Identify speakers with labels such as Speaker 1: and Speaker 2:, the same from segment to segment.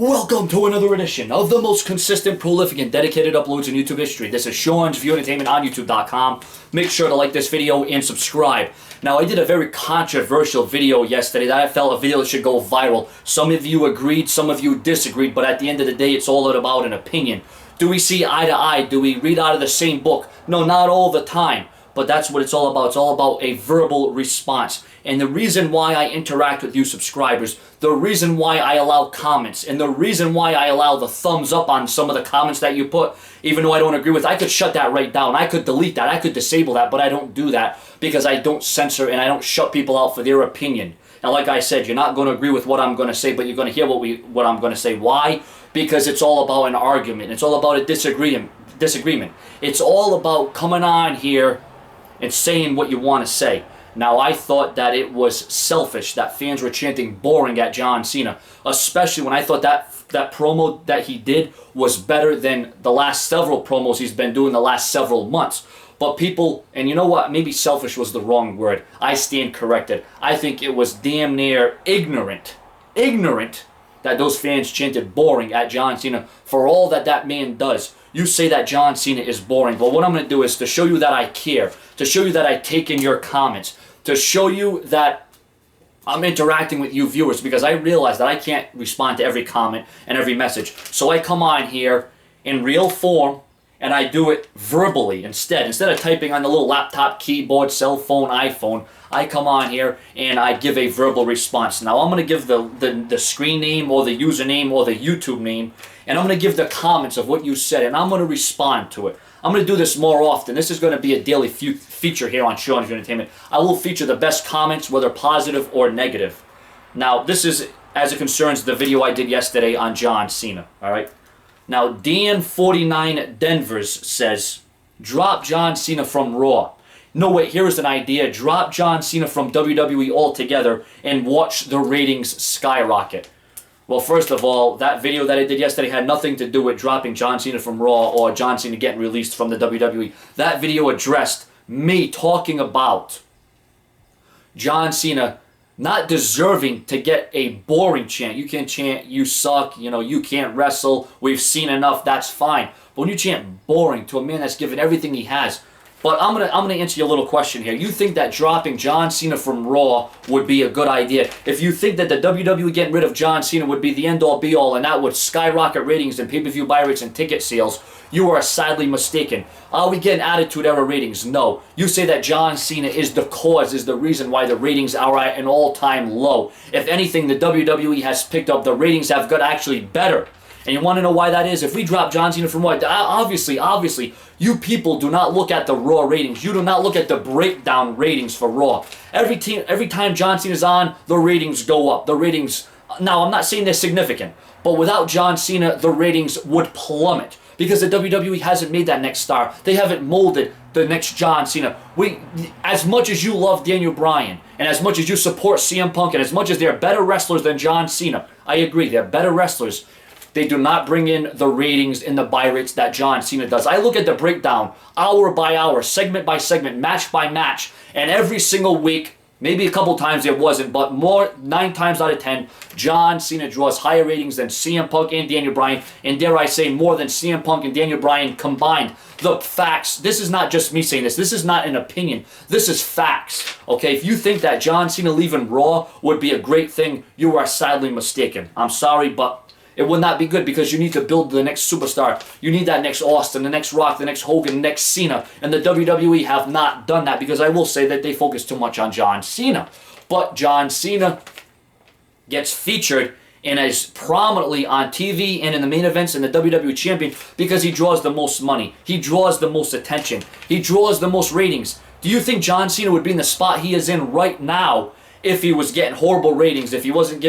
Speaker 1: Welcome to another edition of the most consistent, prolific, and dedicated uploads in YouTube history. This is Chants View Entertainment on YouTube.com. Make sure to like this video and subscribe. Now, I did a very controversial video yesterday that I felt a video that should go viral. Some of you agreed, some of you disagreed, but at the end of the day, it's all about an opinion. Do we see eye to eye? Do we read out of the same book? No, not all the time. But that's what it's all about. It's all about a verbal response. And the reason why I interact with you subscribers, the reason why I allow comments, and the reason why I allow the thumbs up on some of the comments that you put, even though I don't agree with, I could shut that right down. I could delete that. I could disable that, but I don't do that because I don't censor and I don't shut people out for their opinion. Now, like I said, you're not going to agree with what I'm going to say, but you're going to hear what I'm going to say. Why? Because it's all about an argument. It's all about a disagreement. It's all about coming on here and saying what you want to say. Now, I thought that it was selfish that fans were chanting boring at John Cena, especially when I thought that promo that he did was better than the last several promos he's been doing the last several months. But people, and you know what, maybe selfish was the wrong word. I stand corrected. I think it was damn near ignorant that those fans chanted boring at John Cena for all that man does. You say that John Cena is boring, but what I'm going to do is to show you that I care, to show you that I take in your comments, to show you that I'm interacting with you viewers, because I realize that I can't respond to every comment and every message. So I come on here in real form, and I do it verbally instead. Instead of typing on the little laptop, keyboard, cell phone, iPhone, I come on here and I give a verbal response. Now, I'm going to give the screen name or the username or the YouTube name, and I'm going to give the comments of what you said, and I'm going to respond to it. I'm going to do this more often. This is going to be a daily feature here on Chants View Entertainment. I will feature the best comments, whether positive or negative. Now, this is as it concerns the video I did yesterday on John Cena, all right? Now, Dan49 Denvers says, drop John Cena from Raw. No, wait, here's an idea. Drop John Cena from WWE altogether and watch the ratings skyrocket. Well, first of all, that video that I did yesterday had nothing to do with dropping John Cena from Raw or John Cena getting released from the WWE. That video addressed me talking about John Cena not deserving to get a boring chant. You can chant, you suck, you can't wrestle, we've seen enough, that's fine. But when you chant boring to a man that's given everything he has. But I'm gonna answer your little question here. You think that dropping John Cena from Raw would be a good idea? If you think that the WWE getting rid of John Cena would be the end-all be-all and that would skyrocket ratings and pay-per-view buy rates and ticket sales, you are sadly mistaken. Are we getting Attitude Era ratings? No. You say that John Cena is the cause, is the reason why the ratings are at an all-time low. If anything, the WWE has picked up. The ratings have got actually better. And you want to know why that is? If we drop John Cena from Raw, obviously, you people do not look at the Raw ratings. You do not look at the breakdown ratings for Raw. Every time John Cena's on, the ratings go up. The ratings, now I'm not saying they're significant, but without John Cena, the ratings would plummet. Because the WWE hasn't made that next star. They haven't molded the next John Cena. As much as you love Daniel Bryan, and as much as you support CM Punk, and as much as they're better wrestlers than John Cena, I agree, they're better wrestlers. They do not bring in the ratings and the buy rates that John Cena does. I look at the breakdown, hour by hour, segment by segment, match by match, and every single week, maybe a couple times it wasn't, but 9 times out of 10, John Cena draws higher ratings than CM Punk and Daniel Bryan, and dare I say more than CM Punk and Daniel Bryan combined. The facts, this is not just me saying this is not an opinion, this is facts, okay? If you think that John Cena leaving Raw would be a great thing, you are sadly mistaken. I'm sorry, but it would not be good, because you need to build the next superstar. You need that next Austin, the next Rock, the next Hogan, the next Cena. And the WWE have not done that, because I will say that they focus too much on John Cena. But John Cena gets featured and is prominently on TV and in the main events and the WWE Champion because he draws the most money. He draws the most attention. He draws the most ratings. Do you think John Cena would be in the spot he is in right now if he was getting horrible ratings, if he wasn't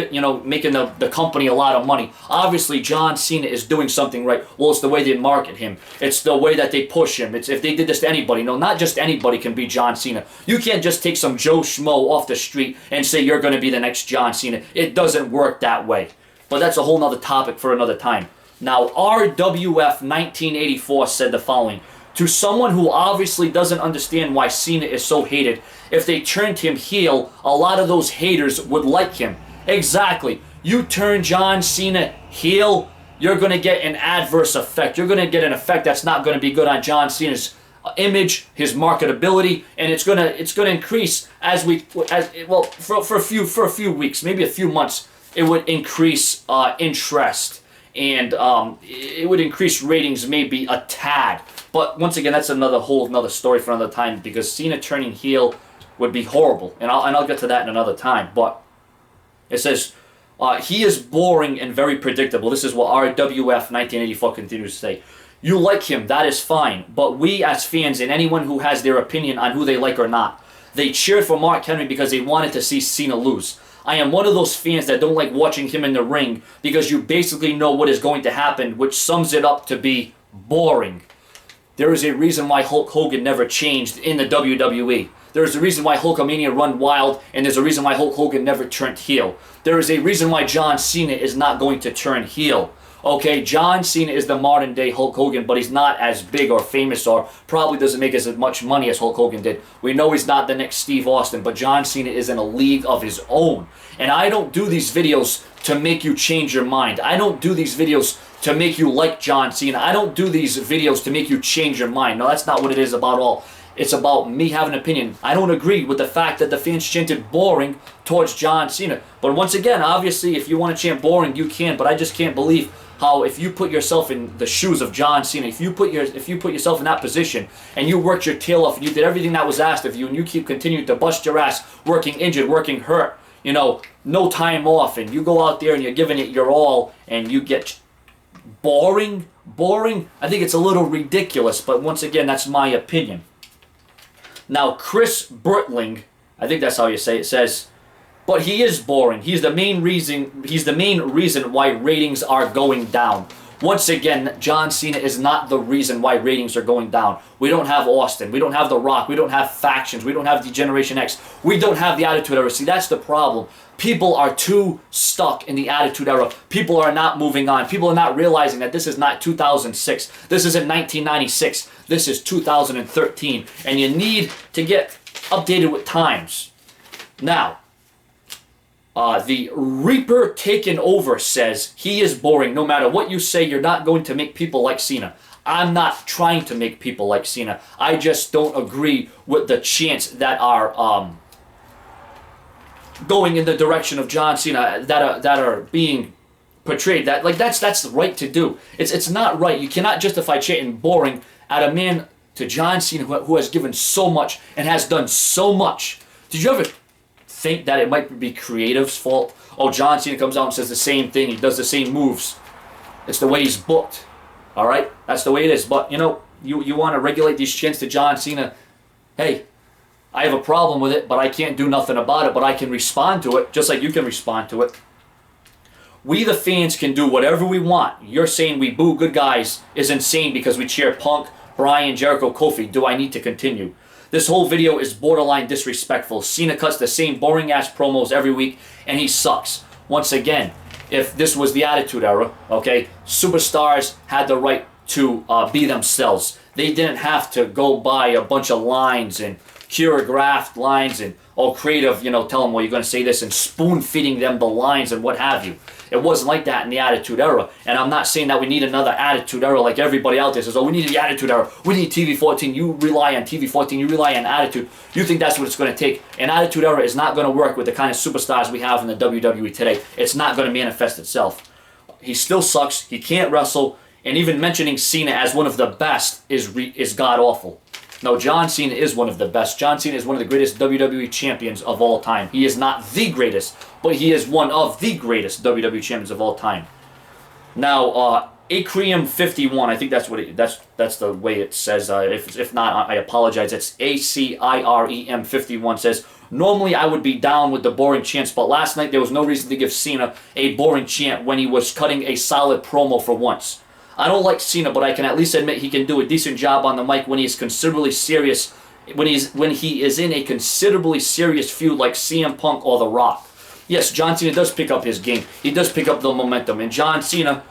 Speaker 1: making the company a lot of money? Obviously, John Cena is doing something right. Well, it's the way they market him. It's the way that they push him. It's if they did this to anybody. No, not just anybody can be John Cena. You can't just take some Joe Schmo off the street and say you're going to be the next John Cena. It doesn't work that way. But that's a whole nother topic for another time. Now, RWF 1984 said the following. To someone who obviously doesn't understand why Cena is so hated, if they turned him heel, a lot of those haters would like him. Exactly. You turn John Cena heel, you're going to get an adverse effect. You're going to get an effect that's not going to be good on John Cena's image, his marketability, and it's going to increase for a few weeks, maybe a few months. It would increase interest, and it would increase ratings maybe a tad. But once again, that's another story for another time, because Cena turning heel would be horrible, and I'll get to that in another time. But it says, he is boring and very predictable. This is what RWF 1984 continues to say. You like him, that is fine, but we as fans and anyone who has their opinion on who they like or not, they cheered for Mark Henry because they wanted to see Cena lose. I am one of those fans that don't like watching him in the ring because you basically know what is going to happen, which sums it up to be boring. There is a reason why Hulk Hogan never changed in the WWE. There is a reason why Hulkamania run wild, and there's a reason why Hulk Hogan never turned heel. There is a reason why John Cena is not going to turn heel. Okay, John Cena is the modern day Hulk Hogan, but he's not as big or famous, or probably doesn't make as much money as Hulk Hogan did. We know he's not the next Steve Austin, but John Cena is in a league of his own. And I don't do these videos to make you change your mind. I don't do these videos to make you like John Cena. I don't do these videos to make you change your mind. No, that's not what it is about all. It's about me having an opinion. I don't agree with the fact that the fans chanted boring towards John Cena. But once again, obviously, if you want to chant boring, you can. But I just can't believe how, if you put yourself in the shoes of John Cena, if you put yourself in that position, and you worked your tail off, and you did everything that was asked of you, and you continuing to bust your ass, working injured, working hurt, no time off, and you go out there and you're giving it your all, and you get boring, I think it's a little ridiculous. But once again, that's my opinion. Now, Chris Bertling, I think that's how you say it, says, but he is boring. He's the main reason why ratings are going down. Once again, John Cena is not the reason why ratings are going down. We don't have Austin. We don't have The Rock. We don't have factions. We don't have the Generation X. We don't have the Attitude Era. See, that's the problem. People are too stuck in the Attitude Era. People are not moving on. People are not realizing that this is not 2006. This isn't 1996. This is 2013. And you need to get updated with times. Now, the Reaper Taken Over says, he is boring. No matter what you say, you're not going to make people like Cena. I'm not trying to make people like Cena. I just don't agree with the chants that are going in the direction of John Cena, that are being portrayed. That's the right to do. It's not right. You cannot justify chanting boring at a man to John Cena who has given so much and has done so much. Did you ever think that it might be creative's fault? Oh, John Cena comes out and says the same thing. He does the same moves. It's the way he's booked. All right? That's the way it is. But, you want to regulate these chants to John Cena. Hey, I have a problem with it, but I can't do nothing about it. But I can respond to it, just like you can respond to it. We, the fans, can do whatever we want. You're saying we boo good guys is insane because we cheer Punk, Bryan, Jericho, Kofi. Do I need to continue? This whole video is borderline disrespectful. Cena cuts the same boring-ass promos every week, and he sucks. Once again, if this was the Attitude Era, okay, superstars had the right to be themselves. They didn't have to go by a bunch of lines and choreographed lines and creative, tell them, well, you're going to say this, and spoon-feeding them the lines and what have you. It wasn't like that in the Attitude Era. And I'm not saying that we need another Attitude Era like everybody out there says, oh, we need the Attitude Era. We need TV14. You rely on TV14. You rely on Attitude. You think that's what it's going to take. An Attitude Era is not going to work with the kind of superstars we have in the WWE today. It's not going to manifest itself. He still sucks. He can't wrestle. And even mentioning Cena as one of the best is god-awful. No, John Cena is one of the best. John Cena is one of the greatest WWE champions of all time. He is not the greatest, but he is one of the greatest WWE champions of all time. Now, Acrium 51, I think that's what that's the way it says. If not, I apologize. It's ACIREM 51 says, normally I would be down with the boring chants, but last night there was no reason to give Cena a boring chant when he was cutting a solid promo for once. I don't like Cena, but I can at least admit he can do a decent job on the mic when he is considerably serious, when he is in a considerably serious feud like CM Punk or The Rock. Yes, John Cena does pick up his game. He does pick up the momentum, and John Cena,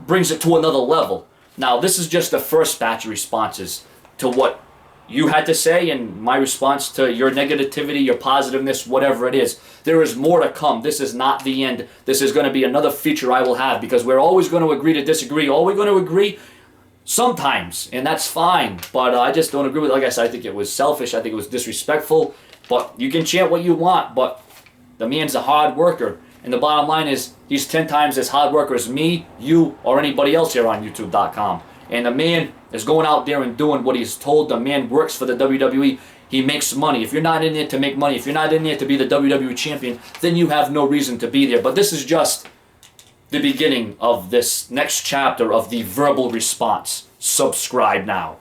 Speaker 1: brings it to another level. Now, this is just the first batch of responses to what you had to say, and my response to your negativity, your positiveness, whatever it is. There is more to come. This is not the end. This is going to be another feature I will have, because we're always going to agree to disagree. Are we going to agree? Sometimes, and that's fine. But I just don't agree with it. Like I said, I think it was selfish. I think it was disrespectful. But you can chant what you want, but the man's a hard worker. And the bottom line is, he's 10 times as hard worker as me, you, or anybody else here on YouTube.com. And the man is going out there and doing what he's told. The man works for the WWE. He makes money. If you're not in there to make money, if you're not in there to be the WWE champion, then you have no reason to be there. But this is just the beginning of this next chapter of the verbal response. Subscribe now.